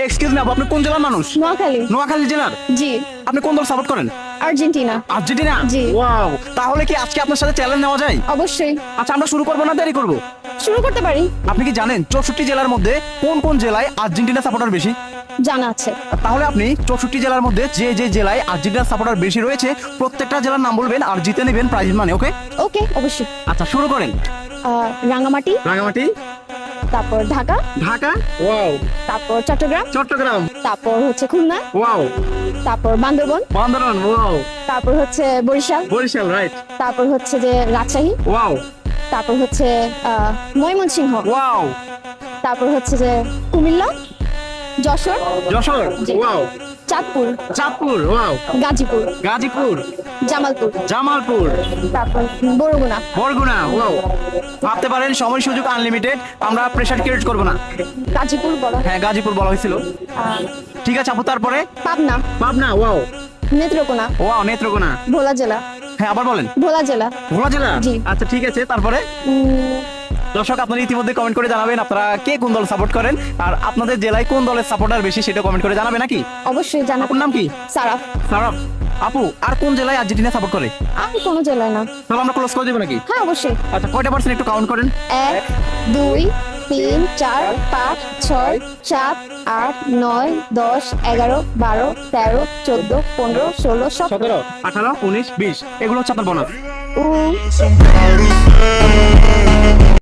Excuse me আপু, আপনি কোন জেলার মানুষ? নোয়াখালী। নোয়াখালী জেলার? জি। আপনি কোন দল সাপোর্ট করেন? আর্জেন্টিনা। আর্জেন্টিনা? জি। ওয়াও, তাহলে কি আজকে আপনার সাথে চ্যালেঞ্জ নেওয়া যায়? অবশ্যই। আচ্ছা, আমরা শুরু করবো না দেরি করবো? শুরু করতে পারি। আপনি কি জানেন 64 জেলার মধ্যে কোন কোন জেলায় আর্জেন্টিনা সাপোর্টার বেশি? জানা আছে। তাহলে আপনি 64 জেলার মধ্যে যে যে জেলায় আর্জেন্টিনা সাপোর্টার বেশি রয়েছে প্রত্যেকটা জেলার নাম বলবেন আর জিতে নেবেন প্রাইজ মানি। ওকে? ওকে, অবশ্যই। আচ্ছা, শুরু করেন। রাঙামাটি, রাঙামাটি, তারপর ঢাকা, ঢাকা, ওয়াও, তারপর চট্টগ্রাম, চট্টগ্রাম, তারপর হচ্ছে খুলনা, ওয়াও, তারপর বান্দরবন, বান্দরবান, ওয়াও, তারপর হচ্ছে বরিশাল, বরিশাল, রাইট, তারপর হচ্ছে যে রাজশাহী, ওয়াও, তারপর হচ্ছে ময়মনসিংহ, ওয়াও, তারপর হচ্ছে যে কুমিল্লা, যশোর, যশোর, জি। ওয়াও, চাঁদপুর, চাঁদপুর, ওয়াও, গাজীপুর, গাজীপুর, জামালপুর, জামালপুর, তারপর বরগুনা। বরগুনা, ওয়াও। ভাবতে পারেন সময় সুযোগ আনলিমিটেড, আমরা প্রেসার ক্রিয়েট করব না। গাজীপুর বলা, হ্যাঁ, গাজীপুর বলা হয়েছিল। ঠিক আছে আপু, তারপরে? Pabna, Pabna, wow, Netrokona, wow, Netrokona. ভোলা জেলা, হ্যাঁ, আবার বলেন। ভোলা জেলা, ভোলা জেলা? জি। আচ্ছা, ঠিক আছে, তারপরে? উম, দর্শক, আপনারা ইতিমধ্যে কমেন্ট করে জানাবেন আপনারা কে কোন দল সাপোর্ট করেন, আর আপনাদের জেলায় কোন দলের সাপোর্টার বেশি সেটা কমেন্ট করে জানাবেন নাকি? অবশ্যই জানা। আপুর নাম কি? সারাফ। সারাফ। আপু, আর কোন জেলায় আর্জেন্টিনা সাপোর্ট করে? আর কোনো জেলায় না। তাহলে আমরা ক্লোজ করে দেবো নাকি? হ্যাঁ, অবশ্যই। আচ্ছা, কয়টা পার্সেন্ট একটু কাউন্ট করেন? 1 2 3 4 5 6 7 8 9 10 11 12 13 14 15 16 17 18, 19, 20 এগুলো হচ্ছে আপনার বোনাস। উ Somebody say